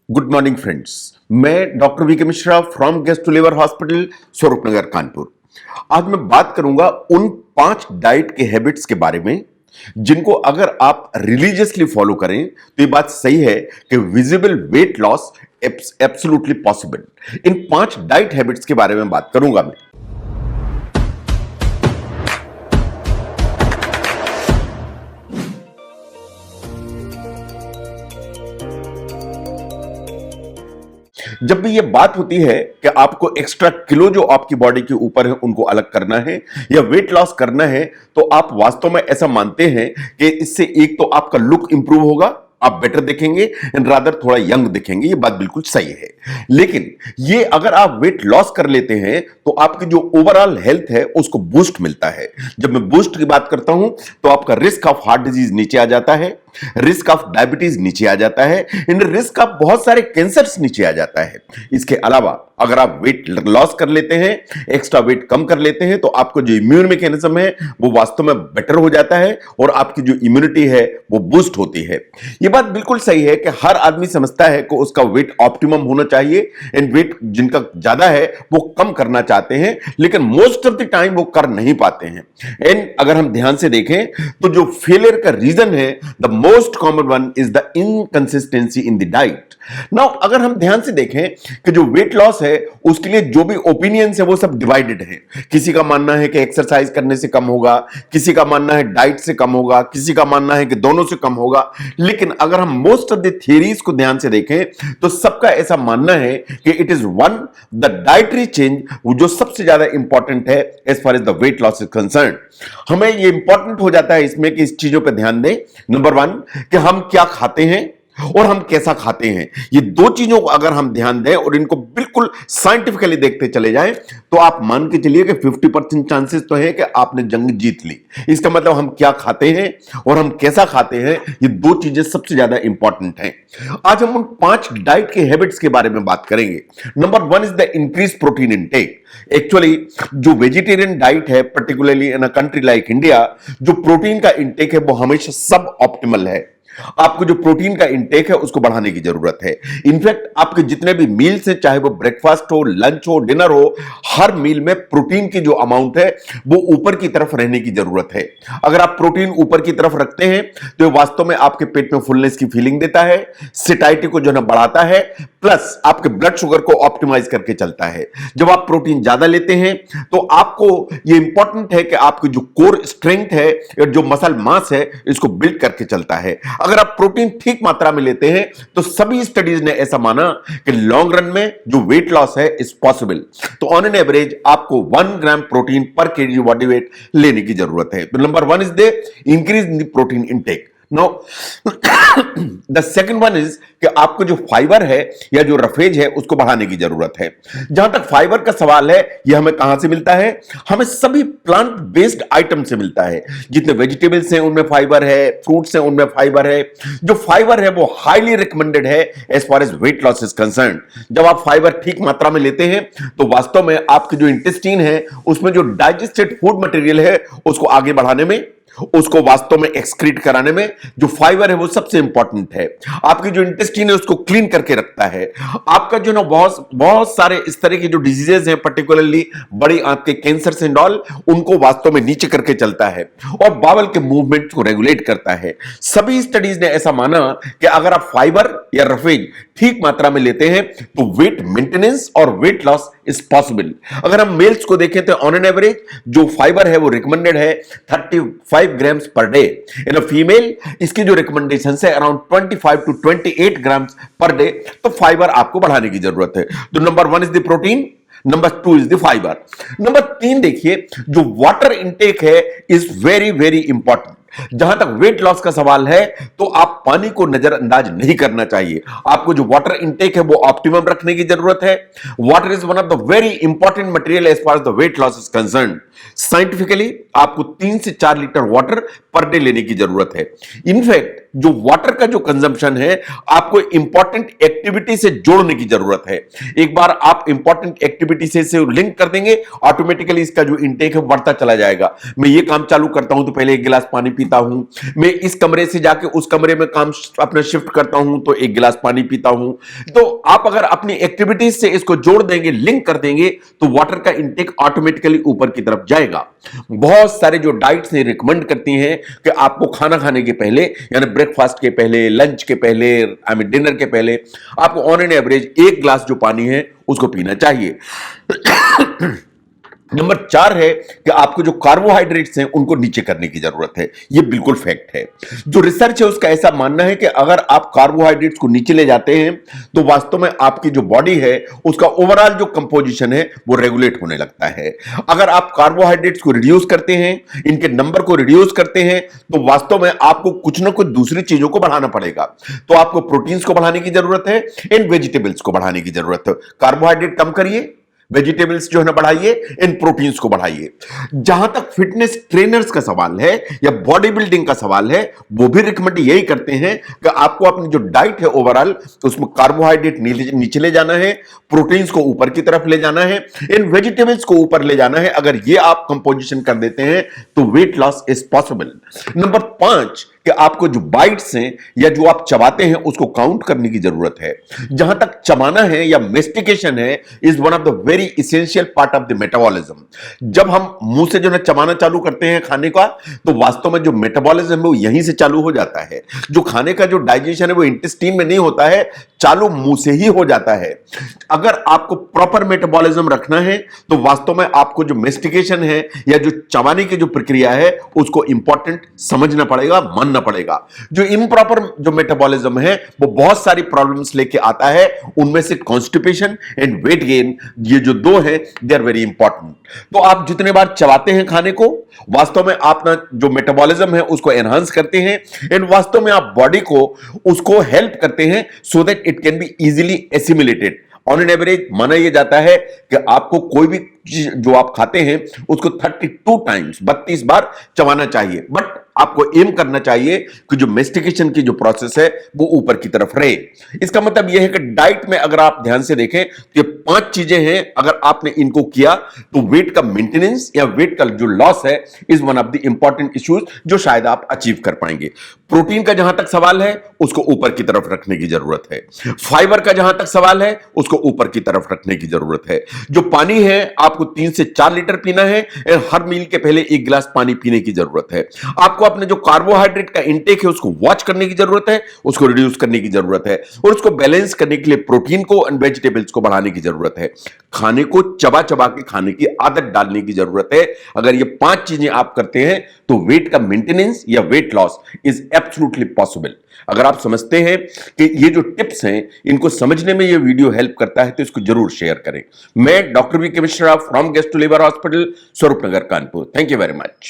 Good morning friends. मैं doctor V K Mishra from gastro liver hospital Swaroop Nagar Kanpur. आज मैं बात करूंगा उन 5 डाइट के हैबिट्स के बारे में जिनको अगर आप रिलीजियसली फॉलो करें तो ये बात सही है कि visible weight loss absolutely possible. इन 5 डाइट हैबिट्स के बारे में बात करूंगा मैं। जब भी ये बात होती है कि आपको एक्स्ट्रा किलो जो आपकी बॉडी के ऊपर है उनको अलग करना है या वेट लॉस करना है, तो आप वास्तव में ऐसा मानते हैं कि इससे एक तो आपका लुक इंप्रूव होगा, आप बेटर दिखेंगे एंड रादर थोड़ा यंग दिखेंगे। ये बात बिल्कुल सही है, लेकिन ये अगर आप वेट लॉस कर लेते हैं तो आपकी जो ओवरऑल हेल्थ है उसको बूस्ट मिलता है। जब मैं बूस्ट की बात करता हूं तो आपका रिस्क ऑफ हार्ट डिजीज नीचे आ जाता है, रिस्क ऑफ डायबिटीज नीचे आ जाता है एंड रिस्क ऑफ बहुत सारे कैंसर्स नीचे आ जाता है। इसके अलावा अगर आप वेट लॉस कर लेते हैं, एक्स्ट्रा वेट कम कर लेते हैं, तो आपको जो इम्यून मैकेनिज्म है वो वास्तव में बेटर हो जाता है और आपकी जो इम्यूनिटी है वो बूस्ट होती है। ये बात बिल्कुल सही है कि हर आदमी समझता है कि उसका वेट ऑप्टिमम होना चाहिए एंड वेट जिनका ज्यादा है वो कम करना चाहते हैं, लेकिन मोस्ट ऑफ द टाइम वो कर नहीं पाते हैं। एंड अगर हम ध्यान से देखें तो जो फेलियर का रीजन है, the most common one is the inconsistency in the diet. Now अगर हम ध्यान से देखें कि जो वेट लॉस है उसके लिए जो भी ओपिनियंस है वो सब डिवाइडेड है। किसी का मानना है कि एक्सरसाइज करने से कम होगा, किसी का मानना है डाइट से कम होगा, किसी का मानना है कि दोनों से कम होगा। लेकिन अगर हम मोस्ट ऑफ द थियरीज को ध्यान से देखें तो सबका ऐसा मानना है कि it is one the dietary change जो सबसे ज्यादा इंपॉर्टेंट है as far as the weight loss is concern. हमें ये इंपॉर्टेंट हो जाता है इसमें कि इस चीजों पर ध्यान दें। नंबर 1 कि हम क्या खाते हैं और हम कैसा खाते हैं। ये दो चीजों को अगर हम ध्यान दें और इनको बिल्कुल साइंटिफिकली देखते चले जाएं तो आप मान के चलिए कि 50% चांसेस तो है कि आपने जंग जीत ली। इसका मतलब हम क्या खाते हैं और हम कैसा खाते हैं, ये दो चीजें सबसे ज्यादा इंपॉर्टेंट हैं। आज हम उन 5 डाइट के हैबिट्स के बारे में बात करेंगे। Number 1 is the increase protein intake. Actually जो वेजिटेरियन डाइट है, particularly in a country like India, जो प्रोटीन का इंटेक है वो हमेशा सब ऑप्टिमल है। आपको जो प्रोटीन का इंटेक है उसको बढ़ाने की जरूरत है। इनफैक्ट आपके जितने भी मील्स हैं, चाहे वो ब्रेकफास्ट हो, लंच हो, डिनर हो, हर मील में प्रोटीन की जो अमाउंट है वो ऊपर की तरफ रहने की जरूरत है। अगर आप प्रोटीन ऊपर की तरफ रखते हैं तो वास्तव में आपके पेट में फुलनेस की फीलिंग देता है, सेटाइटी को जो ना बढ़ाता है, प्लस आपके ब्लड शुगर को ऑप्टिमाइज करके चलता है। जब आप प्रोटीन ज्यादा लेते हैं तो आपको ये इंपॉर्टेंट है कि आपकी जो कोर स्ट्रेंथ है या जो मसल मास है इसको बिल्ड करके चलता है। अगर आप प्रोटीन ठीक मात्रा में लेते हैं तो सभी स्टडीज ने ऐसा माना कि लॉन्ग रन में जो वेट लॉस है इज पॉसिबल। तो ऑन एन एवरेज आपको 1 ग्राम प्रोटीन पर केजी बॉडी वेट लेने की जरूरत है। तो number 1 is the increase in the protein intake. Know the second one is कि आपको जो फाइबर है या जो रफेज है उसको बढ़ाने की जरूरत है। जहां तक फाइबर का सवाल है, यह हमें कहां से मिलता है? हमें सभी प्लांट बेस्ड आइटम से मिलता है। जितने वेजिटेबल्स हैं उनमें फाइबर है, फ्रूट्स हैं उनमें फाइबर है। जो फाइबर है वो हाईली रिकमेंडेड है as far as weight loss is concern. जब आप फाइबर ठीक मात्रा में लेते हैं तो वास्तव में आपकी जो इंटेस्टाइन है उसमें जो डाइजेस्टेड फूड मटेरियल है उसको आगे बढ़ाने में, उसको वास्तव में एक्सक्रीट कराने में जो फाइबर है वो सबसे इंपॉर्टेंट है। आपकी जो इंटेस्टाइन है उसको क्लीन करके रखता है। आपका जो ना बहुत सारे इस तरह की जो डिजीजेस हैं, पर्टिकुलरली बड़ी आंत के कैंसर एंड ऑल, उनको वास्तव में नीचे करके चलता है और बावल के मूवमेंट को रेगुलेट करता है। सभी स्टडीज ने ऐसा माना कि अगर आप फाइबर या रफेज ठीक मात्रा में लेते हैं तो वेट मेंटेनेंस और वेट लॉस इज पॉसिबल। अगर हम मेल्स को देखें तो ऑन एन एवरेज जो फाइबर है वो रिकमेंडेड है 35 grams per day. In a female इसकी जो रिकमेंडेशन है around 25 to 28 grams per day. तो फाइबर आपको बढ़ाने की जरूरत है। तो number 1 is the protein, number 2 is the fibre. Number 3 देखिए, जो वाटर इंटेक है इज वेरी वेरी इंपॉर्टेंट। जहां तक वेट लॉस का सवाल है तो आप पानी को नजरअंदाज नहीं करना चाहिए। आपको जो वाटर इंटेक है वो ऑप्टिमम रखने की जरूरत है। Water is one of the very important material as far as the weight loss is concern. Scientifically आपको 3 से 4 लीटर वाटर पर डे लेने की जरूरत है। इनफैक्ट जो वाटर का जो कंजम्पशन है आपको इंपॉर्टेंट एक्टिविटी से जोड़ने की जरूरत है। एक बार आप इंपॉर्टेंट एक्टिविटी से लिंक कर देंगे, ऑटोमेटिकली इसका जो इंटेक है बढ़ता चला जाएगा। मैं ये काम चालू करता हूं तो पहले 1 गिलास पानी पीता हूं, मैं इस कमरे से जाके उस कमरे में काम अपना शिफ्ट करता हूं तो 1 गिलास पानी पीता हूं। तो आप अगर अपनी एक्टिविटीज से इसको जोड़ देंगे, लिंक कर देंगे, तो वाटर का इंटेक ऑटोमेटिकली ऊपर की तरफ जाएगा। बहुत सारे जो डाइट्स ने रिकमेंड करती हैं कि आपको खाना खाने के पहले, यानी ब्रेकफास्ट के पहले, लंच के पहले, आई मीन डिनर के पहले, आपको ऑन एन एवरेज 1 गिलास जो पानी है उसको पीना चाहिए। नंबर 4 है कि आपको जो कार्बोहाइड्रेट्स हैं उनको नीचे करने की जरूरत है। यह बिल्कुल फैक्ट है। जो रिसर्च है उसका ऐसा मानना है कि अगर आप कार्बोहाइड्रेट्स को नीचे ले जाते हैं तो वास्तव में आपकी जो बॉडी है उसका ओवरऑल जो कंपोजिशन है वो रेगुलेट होने लगता है। अगर आप कार्बोहाइड्रेट्स को रिड्यूस करते हैं, इनके नंबर को रिड्यूस करते हैं, तो वास्तव में आपको कुछ ना कुछ दूसरी चीजों को बढ़ाना पड़ेगा। तो आपको प्रोटीन्स को बढ़ाने की जरूरत है, इन वेजिटेबल्स को बढ़ाने की जरूरत है। कार्बोहाइड्रेट कम करिए, वेजिटेबल्स जो है ना बढ़ाइए, इन प्रोटीन्स को बढ़ाइए। जहां तक फिटनेस ट्रेनर्स का सवाल है या बॉडी बिल्डिंग का सवाल है, वो भी रिकमेंड यही करते हैं कि आपको अपनी जो डाइट है ओवरऑल उसमें कार्बोहाइड्रेट नीचे ले जाना है, प्रोटीन्स को ऊपर की तरफ ले जाना है, इन वेजिटेबल्स को ऊपर ले जाना है। अगर ये आप कंपोजिशन कर देते हैं तो wait loss is possible. Number 5 कि आपको जो बाइट्स हैं या जो आप चबाते हैं उसको काउंट करने की जरूरत है। जहां तक चबाना है या मेस्टिकेशन है is one of the very essential part of the metabolism. जब हम मुंह से जो है चबाना चालू करते हैं खाने का, तो वास्तव में जो मेटाबॉलिज्म है वो यहीं से चालू हो जाता है। जो खाने का जो डाइजेशन है वो इंटेस्टाइन में नहीं होता है, चालू मुंह से ही हो जाता है। अगर आपको प्रॉपर मेटाबॉलिज्म रखना है तो वास्तव में आपको जो मेस्टिकेशन है या जो चबाने की जो प्रक्रिया है उसको इंपॉर्टेंट समझना पड़ेगा, मानना पड़ेगा। जो इम्प्रॉपर जो मेटाबॉलिज्म है वो बहुत सारी प्रॉब्लम्स लेके आता है, उनमें से कॉन्स्टिपेशन एंड वेट गेन, ये जो 2 हैं दे आर वेरी इंपॉर्टेंट। तो आप जितने बार चबाते हैं खाने को, वास्तव में आप ना जो मेटाबॉलिज्म है उसको एनहांस करते हैं एंड वास्तव में आप बॉडी को उसको हेल्प करते हैं so that it can be easily assimilated. On an average माना यह जाता है कि आपको कोई भी चीज जो आप खाते हैं उसको 32 टाइम्स 32 बार चबाना चाहिए, बट आपको एम करना चाहिए कि जो मेस्टिकेशन की जो प्रोसेस है वो ऊपर की तरफ रहे। इसका मतलब यह है कि डाइट में अगर आप ध्यान से देखें तो ये 5 चीजें हैं, अगर आपने इनको किया तो वेट का मेंटेनेंस या वेट का जो लॉस है is one of the important issues जो शायद आप अचीव कर पाएंगे। प्रोटीन का जहां तक सवाल है उसको ऊपर की तरफ रखने की जरूरत है। फाइबर का जहां तक सवाल है उसको ऊपर की तरफ रखने की जरूरत है। जो पानी है आपको 3 से 4 लीटर पीना है, हर मील के पहले 1 गिलास पानी पीने की जरूरत है। आपको अपने जो कार्बोहाइड्रेट का इंटेक है उसको वॉच करने की जरूरत है, उसको रिड्यूस करने की जरूरत है और उसको बैलेंस करने के लिए प्रोटीन को एंड वेजिटेबल्स को बढ़ाने की जरूरत है। खाने को चबा चबा के खाने की आदत डालने की जरूरत है। अगर ये 5 चीजें आप करते हैं तो वेट का मेंटेनेंस या wait loss is absolutely possible. अगर आप समझते हैं कि ये जो टिप्स हैं इनको समझने में ये वीडियो हेल्प करता है तो इसको जरूर शेयर करें। मैं doctor V K Mishra from gastro liver hospital, Swaroop Nagar, Kanpur. Thank you very much.